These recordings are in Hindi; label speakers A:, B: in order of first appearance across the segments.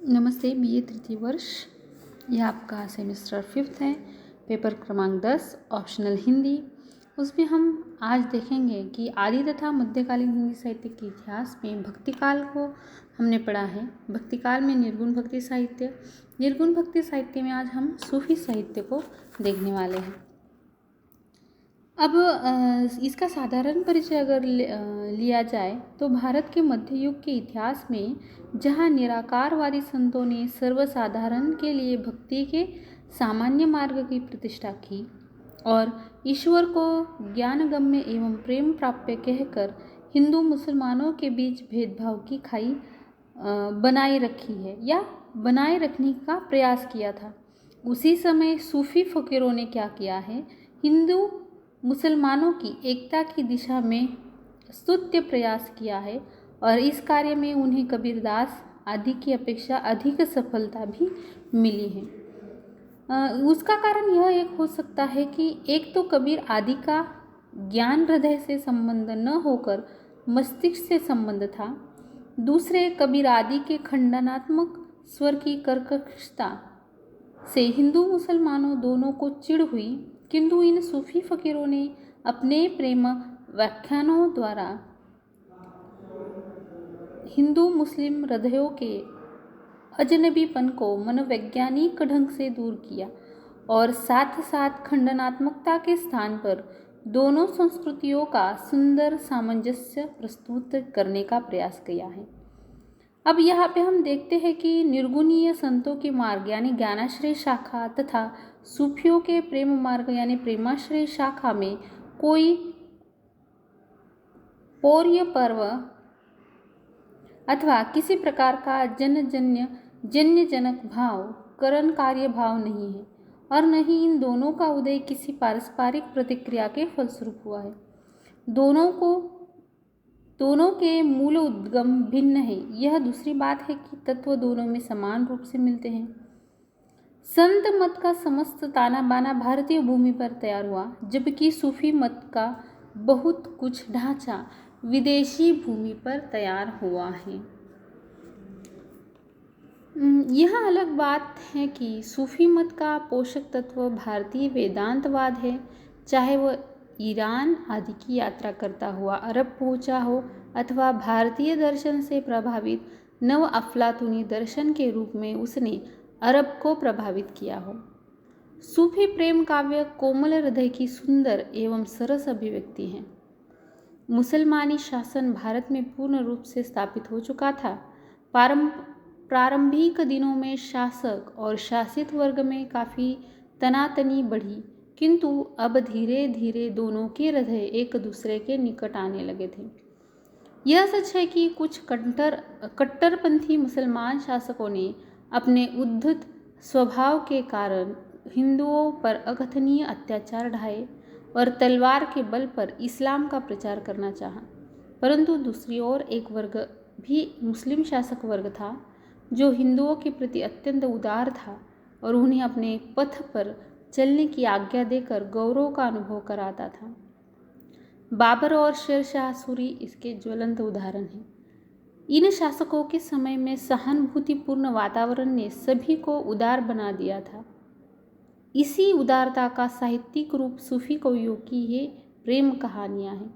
A: नमस्ते। बीए तृतीय वर्ष, यह आपका सेमेस्टर 5th है। पेपर क्रमांक 10 ऑप्शनल हिंदी। उसमें हम आज देखेंगे कि आदि तथा मध्यकालीन हिंदी साहित्य के इतिहास में भक्तिकाल को हमने पढ़ा है। भक्तिकाल में निर्गुण भक्ति साहित्य, निर्गुण भक्ति साहित्य में आज हम सूफी साहित्य को देखने वाले हैं। अब इसका साधारण परिचय अगर लिया जाए तो भारत के मध्य युग के इतिहास में जहाँ निराकारवादी संतों ने सर्वसाधारण के लिए भक्ति के सामान्य मार्ग की प्रतिष्ठा की और ईश्वर को ज्ञानगम्य एवं प्रेम प्राप्य कहकर हिंदू मुसलमानों के बीच भेदभाव की खाई बनाए रखी है या बनाए रखने का प्रयास किया था, उसी समय सूफी फकीरों ने क्या किया है, हिंदू मुसलमानों की एकता की दिशा में स्तुत्य प्रयास किया है और इस कार्य में उन्हें कबीरदास आदि की अपेक्षा अधिक सफलता भी मिली है। उसका कारण यह एक हो सकता है कि एक तो कबीर आदि का ज्ञान हृदय से संबंध न होकर मस्तिष्क से संबंध था। दूसरे, कबीर आदि के खंडनात्मक स्वर की कर्कशता से हिंदू मुसलमानों दोनों को चिढ़ हुई, किंतु इन सूफी फकीरों ने अपने प्रेम व्याख्यानों द्वारा हिंदू मुस्लिम हृदयों के अजनबीपन को मनोवैज्ञानिक ढंग से दूर किया और साथ साथ खंडनात्मकता के स्थान पर दोनों संस्कृतियों का सुंदर सामंजस्य प्रस्तुत करने का प्रयास किया है। अब यहाँ पे हम देखते हैं कि निर्गुणीय संतों के मार्ग यानी ज्ञानाश्रय शाखा तथा सूफियों के प्रेम मार्ग यानी प्रेमाश्रय शाखा में कोई पौर्य पर्व अथवा किसी प्रकार का जन्यजनक भाव करण कार्य भाव नहीं है और न ही इन दोनों का उदय किसी पारस्परिक प्रतिक्रिया के फलस्वरूप हुआ है। दोनों के मूल उद्गम भिन्न है। यह दूसरी बात है कि तत्व दोनों में समान रूप से मिलते हैं। संत मत का समस्त ताना बाना भारतीय भूमि पर तैयार हुआ, जबकि सूफी मत का बहुत कुछ ढांचा विदेशी भूमि पर तैयार हुआ है। यह अलग बात है कि सूफी मत का पोषक तत्व भारतीय वेदांतवाद है, चाहे वह ईरान आदि की यात्रा करता हुआ अरब पहुंचा हो अथवा भारतीय दर्शन से प्रभावित नव अफलातूनी दर्शन के रूप में उसने अरब को प्रभावित किया हो। सूफी प्रेम काव्य कोमल हृदय की सुंदर एवं सरस अभिव्यक्ति है। मुसलमानी शासन भारत में पूर्ण रूप से स्थापित हो चुका था। प्रारंभिक दिनों में शासक और शासित वर्ग में काफ़ी तनातनी बढ़ी, किंतु अब धीरे धीरे दोनों के हृदय एक दूसरे के निकट आने लगे थे। यह सच है कि कुछ कट्टरपंथी मुसलमान शासकों ने अपने उद्धत स्वभाव के कारण हिंदुओं पर अकथनीय अत्याचार ढाए और तलवार के बल पर इस्लाम का प्रचार करना चाहा, परंतु दूसरी ओर एक वर्ग भी मुस्लिम शासक वर्ग था जो हिंदुओं के प्रति अत्यंत उदार था और उन्हें अपने पथ पर चलने की आज्ञा देकर गौरव का अनुभव कराता था। बाबर और शेरशाह सूरी इसके ज्वलंत उदाहरण हैं। इन शासकों के समय में सहानुभूतिपूर्ण वातावरण ने सभी को उदार बना दिया था। इसी उदारता का साहित्यिक रूप सूफी कवियों की ये प्रेम कहानियाँ हैं।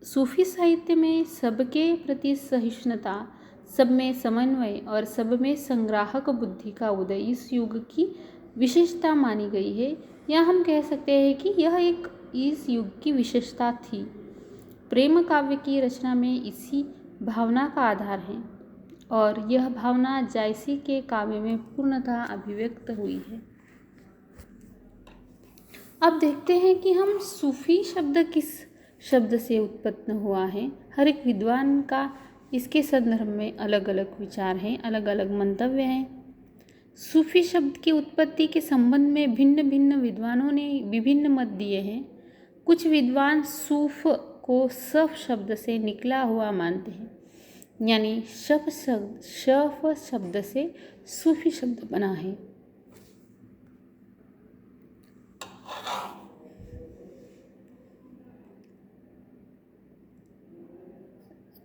A: सूफी साहित्य में सबके प्रति सहिष्णुता, सब में समन्वय और सब में संग्राहक बुद्धि का उदय इस युग की विशेषता मानी गई है, या हम कह सकते हैं कि यह एक इस युग की विशेषता थी। प्रेम काव्य की रचना में इसी भावना का आधार है और यह भावना जायसी के काव्य में पूर्णतः अभिव्यक्त हुई है। अब देखते हैं कि हम सूफी शब्द किस शब्द से उत्पन्न हुआ है। हर एक विद्वान का इसके संदर्भ में अलग अलग विचार हैं, अलग अलग मंतव्य हैं। सूफी शब्द की उत्पत्ति के संबंध में भिन्न भिन्न विद्वानों ने विभिन्न मत दिए हैं। कुछ विद्वान सूफ को सफ शब्द से निकला हुआ मानते हैं, यानी शफ शब्द से सूफी शब्द बना है।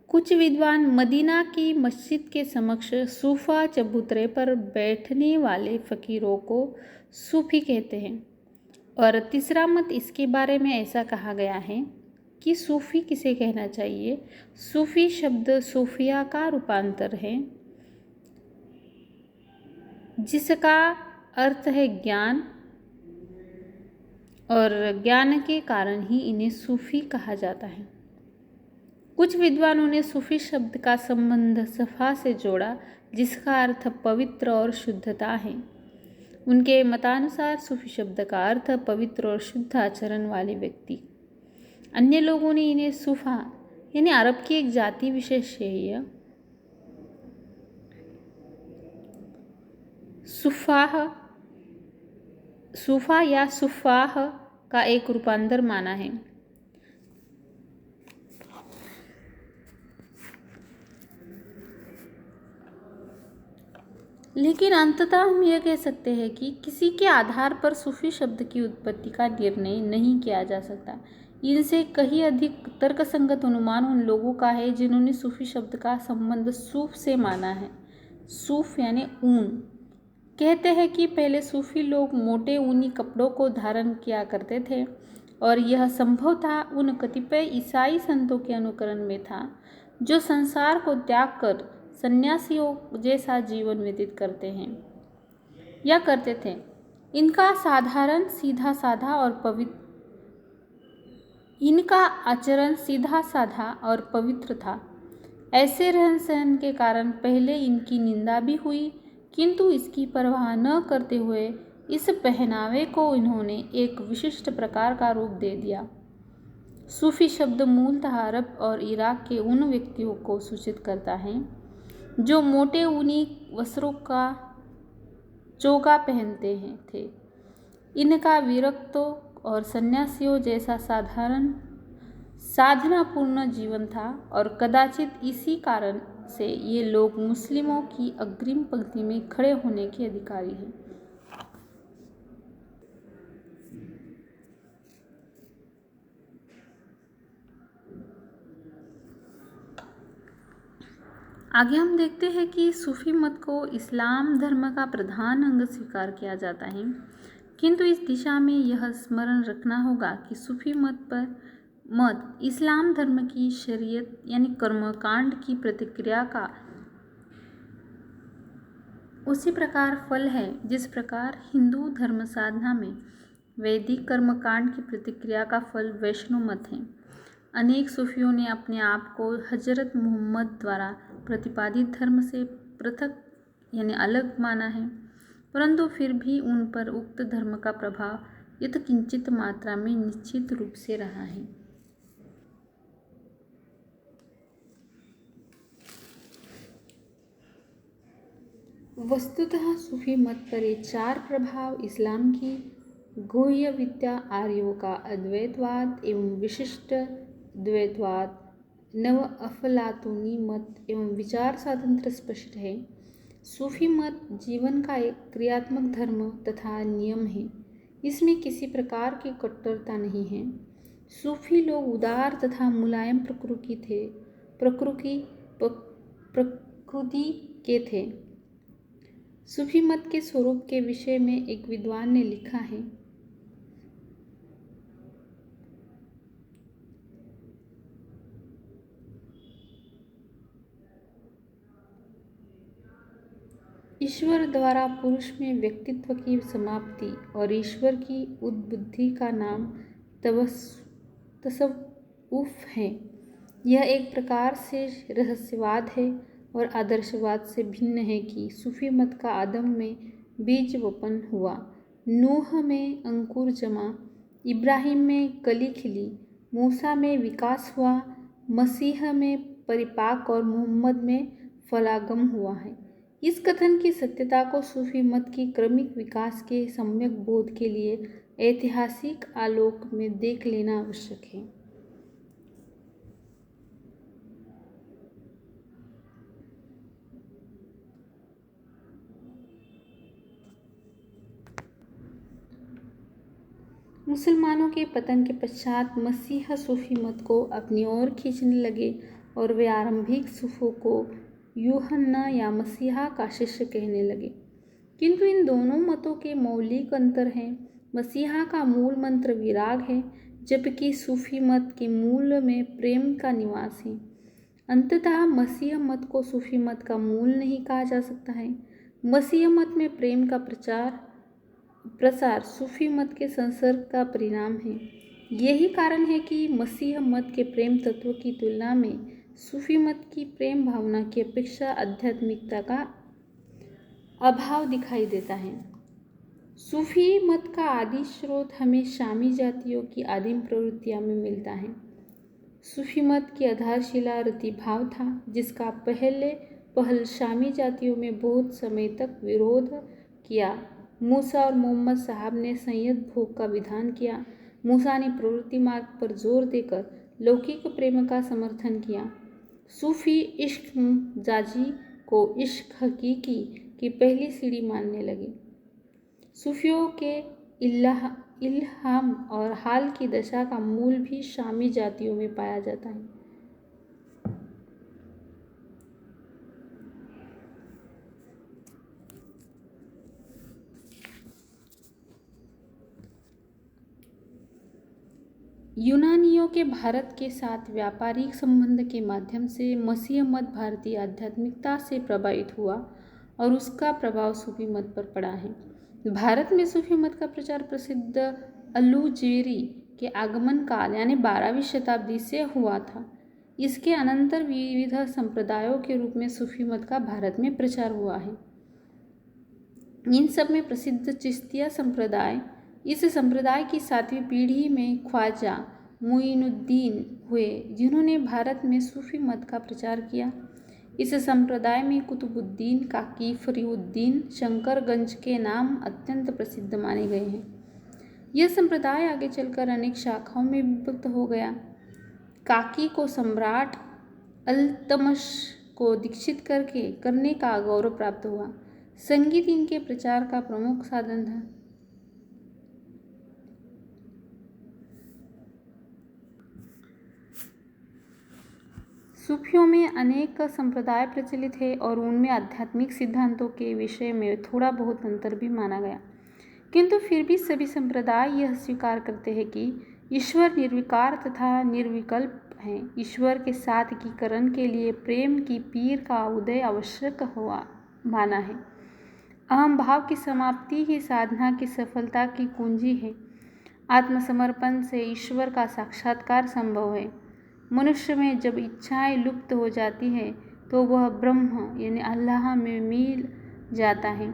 A: कुछ कुछ विद्वान मदीना की मस्जिद के समक्ष सूफा चबूतरे पर बैठने वाले फ़कीरों को सूफी कहते हैं। और तीसरा मत इसके बारे में ऐसा कहा गया है कि सूफी किसे कहना चाहिए। सूफी शब्द सूफिया का रूपांतर है, जिसका अर्थ है ज्ञान, और ज्ञान के कारण ही इन्हें सूफी कहा जाता है। कुछ विद्वानों ने सूफी शब्द का संबंध सफ़ा से जोड़ा, जिसका अर्थ पवित्र और शुद्धता है। उनके मतानुसार सूफी शब्द का अर्थ पवित्र और शुद्ध आचरण वाले व्यक्ति। अन्य लोगों ने इन्हें सूफा यानी अरब की एक जाति विशेष है यह सूफा या सुफ़ाह का एक रूपांतर माना है। लेकिन अंततः हम यह कह सकते हैं कि किसी के आधार पर सूफी शब्द की उत्पत्ति का निर्णय नहीं किया जा सकता। इनसे कहीं अधिक तर्कसंगत अनुमान उन लोगों का है जिन्होंने सूफी शब्द का संबंध सूफ से माना है। सूफ यानी ऊन। कहते हैं कि पहले सूफी लोग मोटे ऊनी कपड़ों को धारण किया करते थे और यह संभवतः उन कतिपय ईसाई संतों के अनुकरण में था जो संसार को त्याग कर सन्यासियों जैसा जीवन व्यतीत करते हैं या करते थे। इनका आचरण सीधा साधा और पवित्र था। ऐसे रहन सहन के कारण पहले इनकी निंदा भी हुई, किंतु इसकी परवाह न करते हुए इस पहनावे को इन्होंने एक विशिष्ट प्रकार का रूप दे दिया। सूफी शब्द मूलतः अरब और इराक के उन व्यक्तियों को सूचित करता है जो मोटे ऊनी वस्त्रों का चोगा पहनते थे। इनका विरक्तों और सन्यासियों जैसा साधनापूर्ण जीवन था और कदाचित इसी कारण से ये लोग मुस्लिमों की अग्रिम पंक्ति में खड़े होने के अधिकारी हैं। आगे हम देखते हैं कि सूफी मत को इस्लाम धर्म का प्रधान अंग स्वीकार किया जाता है, किंतु इस दिशा में यह स्मरण रखना होगा कि सूफी मत इस्लाम धर्म की शरीयत यानी कर्मकांड की प्रतिक्रिया का उसी प्रकार फल है जिस प्रकार हिंदू धर्म साधना में वैदिक कर्मकांड की प्रतिक्रिया का फल वैष्णव मत है। अनेक सूफियों ने अपने आप को हजरत मोहम्मद द्वारा प्रतिपादित धर्म से पृथक यानी अलग माना है, परंतु फिर भी उन पर उक्त धर्म का प्रभाव यथकिंचित मात्रा में निश्चित रूप से रहा है। वस्तुतः सूफी मत पर ये चार प्रभाव इस्लाम की गुह्य विद्या, आर्यों का अद्वैतवाद एवं विशिष्ट द्वैतवाद, नव अफलातूनी मत एवं विचार स्वातंत्र्य स्पष्ट है। सूफी मत जीवन का एक क्रियात्मक धर्म तथा नियम है। इसमें किसी प्रकार की कट्टरता नहीं है। सूफी लोग उदार तथा मुलायम प्रकृति के थे। सूफी मत के स्वरूप के विषय में एक विद्वान ने लिखा है, ईश्वर द्वारा पुरुष में व्यक्तित्व की समाप्ति और ईश्वर की उद्बुद्धि का नाम तसव्वुफ है। यह एक प्रकार से रहस्यवाद है और आदर्शवाद से भिन्न है कि सूफी मत का आदम में बीज वपन हुआ, नूह में अंकुर जमा, इब्राहिम में कली खिली, मूसा में विकास हुआ, मसीह में परिपाक और मोहम्मद में फलागम हुआ है। इस कथन की सत्यता को सूफी मत की क्रमिक विकास के सम्यक बोध के लिए ऐतिहासिक आलोक में देख लेना आवश्यक है। मुसलमानों के पतन के पश्चात मसीह सूफी मत को अपनी ओर खींचने लगे और वे आरंभिक सूफों को यूहन्ना या मसीहा का शिष्य कहने लगे। किंतु इन दोनों मतों के मौलिक अंतर हैं। मसीहा का मूल मंत्र विराग है, जबकि सूफी मत के मूल में प्रेम का निवास है। अंततः मसीह मत को सूफी मत का मूल नहीं कहा जा सकता है। मसीह मत में प्रेम का प्रसार सूफी मत के संसर्ग का परिणाम है। यही कारण है कि मसीह मत के प्रेम तत्व की तुलना में सूफी मत की प्रेम भावना की अपेक्षा आध्यात्मिकता का अभाव दिखाई देता है। सूफी मत का आदि स्रोत हमें शामी जातियों की आदिम प्रवृत्तियों में मिलता है। सूफी मत की आधारशिला रतिभाव था, जिसका पहल शामी जातियों में बहुत समय तक विरोध किया। मूसा और मोहम्मद साहब ने संयत भोग का विधान किया। मूसा ने प्रवृत्ति मार्ग पर जोर देकर लौकिक प्रेम का समर्थन किया। सूफी इश्क जाजी को इश्क हकीकी की पहली सीढ़ी मानने लगे। सूफियों के इल्हाम और हाल की दशा का मूल भी शामी जातियों में पाया जाता है। यूनानियों के भारत के साथ व्यापारिक संबंध के माध्यम से मसीह मत भारतीय आध्यात्मिकता से प्रभावित हुआ और उसका प्रभाव सूफी मत पर पड़ा है। भारत में सूफी मत का प्रचार प्रसिद्ध अलूजेरी के आगमन काल यानी 12वीं शताब्दी से हुआ था। इसके अनंतर विविध संप्रदायों के रूप में सूफी मत का भारत में प्रचार हुआ है। इन सब में प्रसिद्ध चिश्तिया संप्रदाय, इस संप्रदाय की 7वीं पीढ़ी में ख्वाजा मुइनुद्दीन हुए, जिन्होंने भारत में सूफी मत का प्रचार किया। इस संप्रदाय में कुतुबुद्दीन काकी फरीउद्दीन शंकरगंज के नाम अत्यंत प्रसिद्ध माने गए हैं। यह संप्रदाय आगे चलकर अनेक शाखाओं में विभक्त हो गया। काकी को सम्राट अल्तमश को दीक्षित करने का गौरव प्राप्त हुआ। संगीत इनके प्रचार का प्रमुख साधन था। सूफियों में अनेक संप्रदाय प्रचलित है और उनमें आध्यात्मिक सिद्धांतों के विषय में थोड़ा बहुत अंतर भी माना गया, किंतु फिर भी सभी संप्रदाय यह स्वीकार करते हैं कि ईश्वर निर्विकार तथा निर्विकल्प है। ईश्वर के साथ एकीकरण के लिए प्रेम की पीर का उदय आवश्यक हुआ माना है। अहम भाव की समाप्ति ही साधना की सफलता की कुंजी है। आत्मसमर्पण से ईश्वर का साक्षात्कार संभव है। मनुष्य में जब इच्छाएं लुप्त हो जाती है तो वह ब्रह्म यानी अल्लाह में मिल जाता है।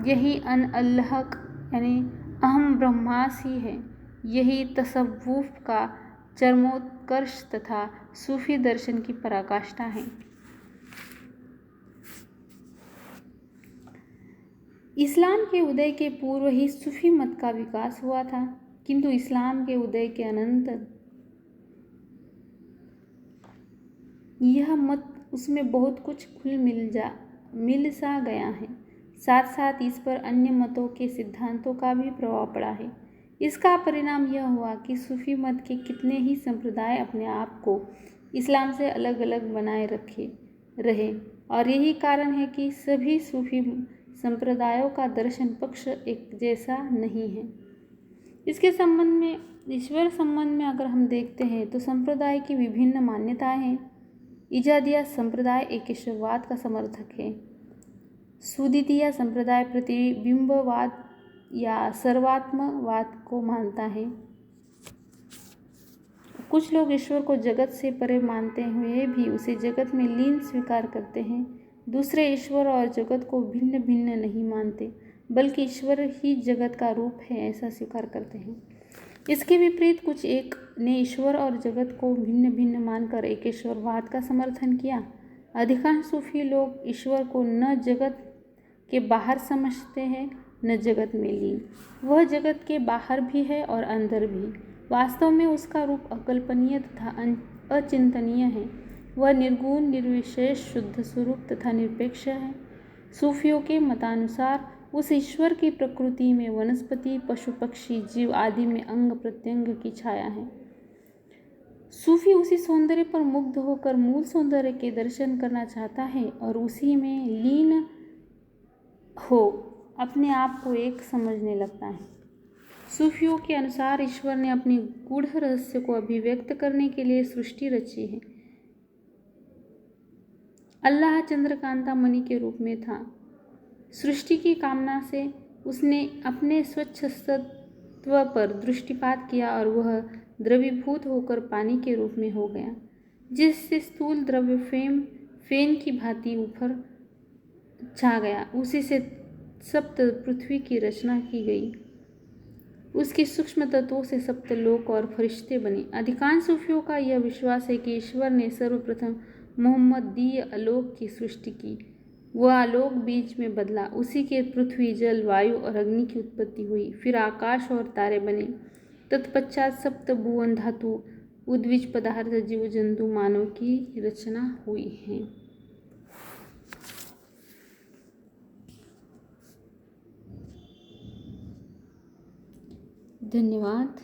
A: यही अन अल्लाहक यानी अहम ब्रह्मासी है। यही तसव्वुफ का चरमोत्कर्ष तथा सूफी दर्शन की पराकाष्ठा है। इस्लाम के उदय के पूर्व ही सूफी मत का विकास हुआ था, किंतु इस्लाम के उदय के अनंतर यह मत उसमें बहुत कुछ मिल सा गया है। साथ साथ इस पर अन्य मतों के सिद्धांतों का भी प्रभाव पड़ा है। इसका परिणाम यह हुआ कि सूफी मत के कितने ही संप्रदाय अपने आप को इस्लाम से अलग अलग बनाए रहे और यही कारण है कि सभी सूफी संप्रदायों का दर्शन पक्ष एक जैसा नहीं है। इसके संबंध में ईश्वर संबंध में अगर हम देखते हैं तो संप्रदाय की विभिन्न मान्यताएं हैं। इजादिया संप्रदाय एकेश्वरवाद का समर्थक है। सुदीतिया संप्रदाय प्रतिबिंबवाद या सर्वात्मवाद को मानता है। कुछ लोग ईश्वर को जगत से परे मानते हुए भी उसे जगत में लीन स्वीकार करते हैं। दूसरे ईश्वर और जगत को भिन्न भिन्न नहीं मानते, बल्कि ईश्वर ही जगत का रूप है ऐसा स्वीकार करते हैं। इसके विपरीत कुछ एक ने ईश्वर और जगत को भिन्न भिन्न मानकर एकेश्वरवाद का समर्थन किया। अधिकांश सूफी लोग ईश्वर को न जगत के बाहर समझते हैं न जगत में लीन। वह जगत के बाहर भी है और अंदर भी। वास्तव में उसका रूप अकल्पनीय तथा अचिंतनीय है। वह निर्गुण, निर्विशेष, शुद्ध स्वरूप तथा निरपेक्ष है। सूफियों के मतानुसार उस ईश्वर की प्रकृति में वनस्पति, पशु, पक्षी, जीव आदि में अंग प्रत्यंग की छाया है। सूफी उसी सौंदर्य पर मुग्ध होकर मूल सौंदर्य के दर्शन करना चाहता है और उसी में लीन हो अपने आप को एक समझने लगता है। सूफियों के अनुसार ईश्वर ने अपने गूढ़ रहस्य को अभिव्यक्त करने के लिए सृष्टि रची है। अल्लाह चंद्रकांता मणि के रूप में था। सृष्टि की कामना से उसने अपने स्वच्छ सत्व पर दृष्टिपात किया और वह द्रवीभूत होकर पानी के रूप में हो गया, जिससे स्थूल द्रव्य फेन की भांति ऊपर छा गया। उसी से सप्त पृथ्वी की रचना की गई। उसके सूक्ष्म तत्वों से सप्त लोक और फरिश्ते बने। अधिकांश सूफियों का यह विश्वास है कि ईश्वर ने सर्वप्रथम मोहम्मदीय आलोक की सृष्टि की। वह आलोक बीज में बदला, उसी के पृथ्वी, जल, वायु और अग्नि की उत्पत्ति हुई। फिर आकाश और तारे बने। तत्पश्चात सप्त भुवन धातु, उद्विज पदार्थ, जीव जंतु, मानव की रचना हुई है। धन्यवाद।